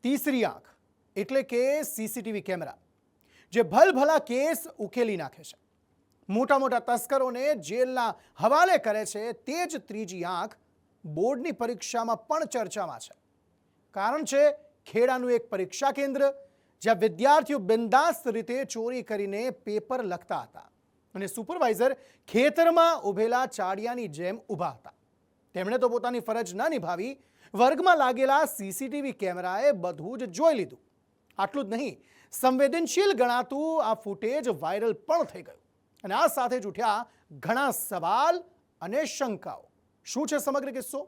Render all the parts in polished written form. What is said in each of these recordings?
तीसरी आंख એટલે કે સીસીટીવી કેમેરા જે ભલભલા કેસ ઉકેલી નાખે છે, મોટા મોટા તસ્કરોને જેલના હવાલે કરે છે, તે જ ત્રીજી આંખ બોર્ડની પરીક્ષામાં પણ ચર્ચામાં છે. કારણ છે ખેડાનું એક પરીક્ષા કેન્દ્ર જ્યાં વિદ્યાર્થીઓ બિંદાસ્ત રીતે ચોરી કરીને પેપર લખતા હતા અને સુપરવાઇઝર ખેતરમાં ઊભેલા ચાડિયાની જેમ ઊભા હતા. તેમણે તો પોતાની ફરજ ન નિભાવી, વર્ગમાં લાગેલા સીસીટીવી કેમેરાએ બધું જ જોઈ લીધું. આટલું જ નહીં, સંવેદનશીલ ગણાતું આ ફૂટેજ વાયરલ પણ થઈ ગયું અને આ સાથે જ ઉઠ્યા ઘણા સવાલ અને શંકાઓ. શું છે સમગ્ર કિસ્સો?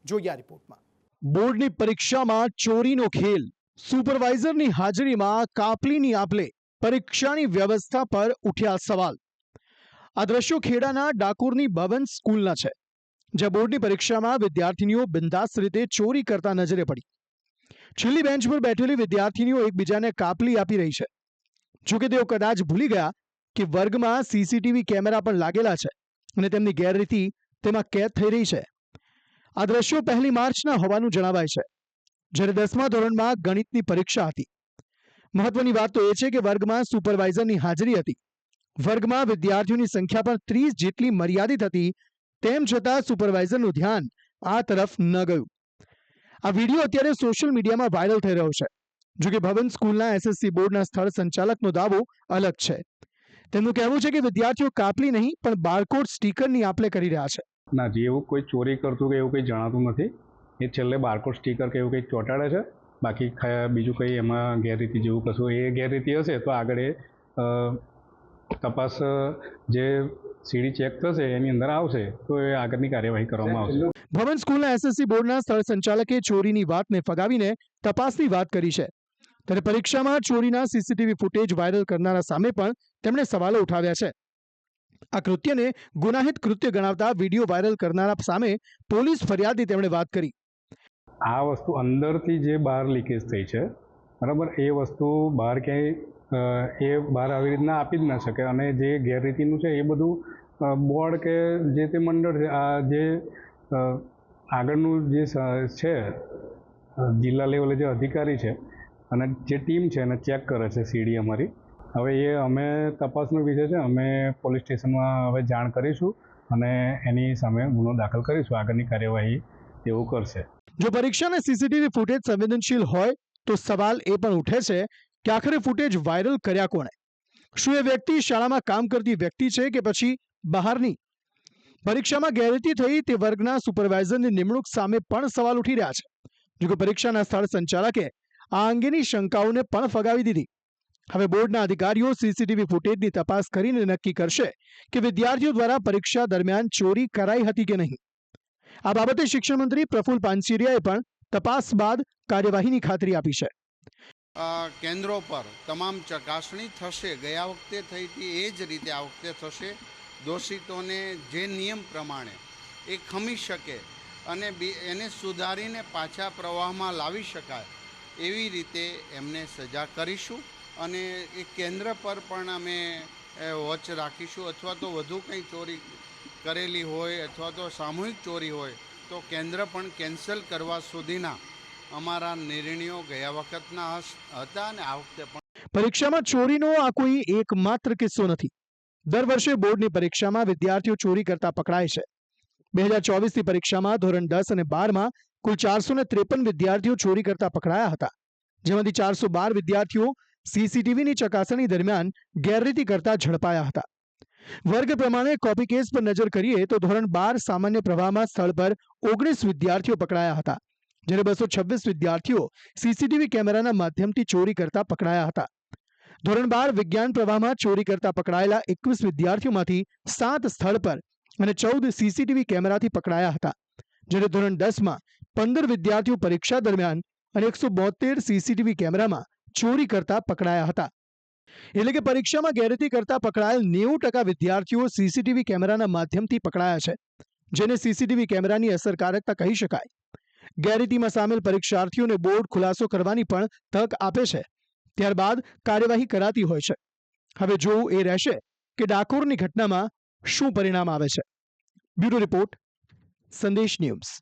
જોઈએ આ રિપોર્ટમાં. બોર્ડની પરીક્ષામાં ચોરીનો ખેલ, સુપરવાઇઝરની હાજરીમાં કાપલીની આપલે, પરીક્ષાની વ્યવસ્થા પર ઉઠ્યા સવાલ. આ દ્રશ્યો ખેડાના ડાકોરની ભવન સ્કૂલના છે, જ્યાં બોર્ડની પરીક્ષામાં વિદ્યાર્થીનીઓ બિંદાસ રીતે ચોરી કરતા નજરે પડી. છેલ્લી બેન્ચ પર બેઠેલી વિદ્યાર્થીનીઓ એકબીજાને કાપલી આપી રહી છે. જોકે તેઓ કદાચ ભૂલી ગયા કે વર્ગમાં સીસીટીવી કેમેરા પણ લાગેલા છે અને તેમની ગેરરીતિ તેમાં કેદ થઈ રહી છે. આ દ્રશ્યો 1 માર્ચના હોવાનું જણાવાય છે, જ્યારે 10મા ધોરણમાં ગણિતની પરીક્ષા હતી. મહત્વની વાત તો એ છે કે વર્ગમાં સુપરવાઇઝરની હાજરી હતી. વર્ગમાં વિદ્યાર્થીઓની સંખ્યા પણ 30 જેટલી મર્યાદિત હતી. તેમ છતાં સુપરવાઇઝરનું ધ્યાન આ તરફ ન ગયું. આ વિડીયો અત્યારે સોશિયલ મીડિયામાં વાયરલ થઈ રહ્યો છે. જોકે ભવન સ્કૂલના એસએસસી બોર્ડના સ્થળ સંચાલકનો દાવો અલગ છે. તેમનું કહેવું છે કે વિદ્યાર્થીઓ કાપલી નહીં પણ બારકોડ સ્ટીકરની આપલે કરી રહ્યા છે. ના જી, એવું કોઈ ચોરી કરતું કે એવું કંઈ જણાતું નથી. એ છેલ્લે બારકોડ સ્ટીકર કે એવું કંઈક ચોંટાડે છે. બાકી બીજું કંઈ એમાં ગેરરીતિ જેવું કશું, એ ગેરરીતિ હશે તો આગળ એ તપાસ જે સીડી ચેક થશે એની અંદર આવશે તો એ આગળની કાર્યવાહી કરવામાં આવશે. ભવન સ્કૂલના એસએસસી બોર્ડના સ્થળ સંચાલકે ચોરીની વાતને ફગાવીને તપાસની વાત કરી છે. ત્યારે પરીક્ષામાં ચોરીના સીસીટીવી ફૂટેજ વાયરલ કરનારા સામે પણ તેમણે સવાલો ઉઠાવ્યા છે. આ કૃત્યને ગુનાહિત કૃત્ય ગણાવતા વિડીયો વાયરલ કરનારા સામે પોલીસ ફરિયાદની તેમણે વાત કરી. આ વસ્તુ અંદરથી જે બહાર લીકેજ થઈ છે, બરાબર, એ વસ્તુ બહાર ક્યાંય એ બહાર આવી રીતના આપી જ ના શકે. અને જે ગેરરીતિનું છે એ બધું બોર્ડ કે જે તે મંડળ છે, આ જે આગળનું જે છે જિલ્લા લેવલે જે અધિકારી છે અને જે ટીમ છે એને ચેક કરે છે સીડી અમારી. હવે એ અમે તપાસનો વિષય છે, અમે પોલીસ સ્ટેશનમાં હવે જાણ કરીશું અને એની સામે ગુનો દાખલ કરીશું. આગળની કાર્યવાહી તેવું કરશે. જો પરીક્ષાના સીસીટીવી ફૂટેજ સંવેદનશીલ હોય તો સવાલ એ પણ ઉઠે છે કે આખરે ફૂટેજ વાયરલ કર્યા કોણે? શું એ વ્યક્તિ શાળામાં કામ કરતી વ્યક્તિ છે કે પછી બહારની? પરીક્ષામાં ગેરરીતિ થઈ તે વર્ગના સુપરવાઇઝરની નિમણૂક સામે પણ સવાલ ઉઠી રહ્યા છે. જોકે પરીક્ષાના સ્થળ સંચાલકે આ અંગેની શંકાઓને પણ ફગાવી દીધી. હવે બોર્ડના અધિકારીઓ સીસીટીવી ફૂટેજની તપાસ કરીને નક્કી કરશે કે વિદ્યાર્થીઓ દ્વારા પરીક્ષા દરમિયાન ચોરી કરાઈ હતી કે નહીં. આ બાબતે શિક્ષણ મંત્રી પ્રફુલ પાનસેરિયાએ પણ તપાસ બાદ કાર્યવાહીની ખાતરી આપી છે. કેન્દ્રો પર તમામ ચકાસણી થશે. ગયા વખતે થઈ હતી એ જ રીતે આ વખતે થશે. દોષિતોને જે નિયમ પ્રમાણે એ ખમી શકે અને એને સુધારીને પાછા પ્રવાહમાં લાવી શકાય એવી રીતે એમને સજા કરીશું. અને એ કેન્દ્ર પર પણ અમે વોચ રાખીશું. અથવા તો વધુ કંઈ ચોરી કરેલી હોય અથવા તો સામૂહિક ચોરી હોય તો કેન્દ્ર પણ કેન્સલ કરવા સુધીના અમારા નિર્ણયો ગયા વખતના હતા અને આ વખતે પણ. પરીક્ષામાં ચોરીનો આ કોઈ એકમાત્ર કિસ્સો નથી. દર વર્ષે બોર્ડની પરીક્ષામાં વિદ્યાર્થીઓ ચોરી કરતા પકડાય છે. 2024ની પરીક્ષામાં ધોરણ 10 અને 12માં કુલ 453 વિદ્યાર્થીઓ ચોરી કરતા પકડાયા હતા, જેમાંથી 412 વિદ્યાર્થીઓ સીસીટીવીની ચકાસણી દરમિયાન ગેરરીતિ કરતા ઝડપાયા હતા. વર્ગ પ્રમાણે કોપી કેસ પર નજર કરીએ તો ધોરણ 12 સામાન્ય પ્રવાહમાં સ્થળ પર 19 વિદ્યાર્થીઓ પકડાયા હતા, જ્યારે 226 વિદ્યાર્થીઓ સીસીટીવી કેમેરાના માધ્યમથી ચોરી કરતા પકડાયા હતા. ધોરણ 12 વિજ્ઞાન પ્રવાહમાં ચોરી કરતા પકડાયેલા 21 વિદ્યાર્થીઓમાંથી 7 સ્થળ પર અને 14 સીસીટીવી કેમેરાથી પકડાયા હતા, જ્યારે ધોરણ 10માં 15 વિદ્યાર્થીઓ પરીક્ષા દરમિયાન અને 172 સીસીટીવી કેમેરામાં ચોરી કરતા પકડાયા હતા. એટલે કે પરીક્ષામાં ગેરરીતિ કરતા પકડાયેલ 90% વિદ્યાર્થીઓ સીસીટીવી કેમેરાના માધ્યમથી પકડાયા છે, જેને સીસીટીવી કેમેરાની અસરકારકતા કહી શકાય. ગેરરીતિમાં સામેલ પરીક્ષાર્થીઓને બોર્ડ ખુલાસો કરવાની પણ તક આપે છે. ત્યારબાદ કાર્યવાહી કરાતી હોય છે. હવે જોવું એ રહેશે કે ડાકોરની ઘટનામાં શું પરિણામ આવે છે. બ્યુરો રિપોર્ટ, સંદેશ ન્યૂઝ.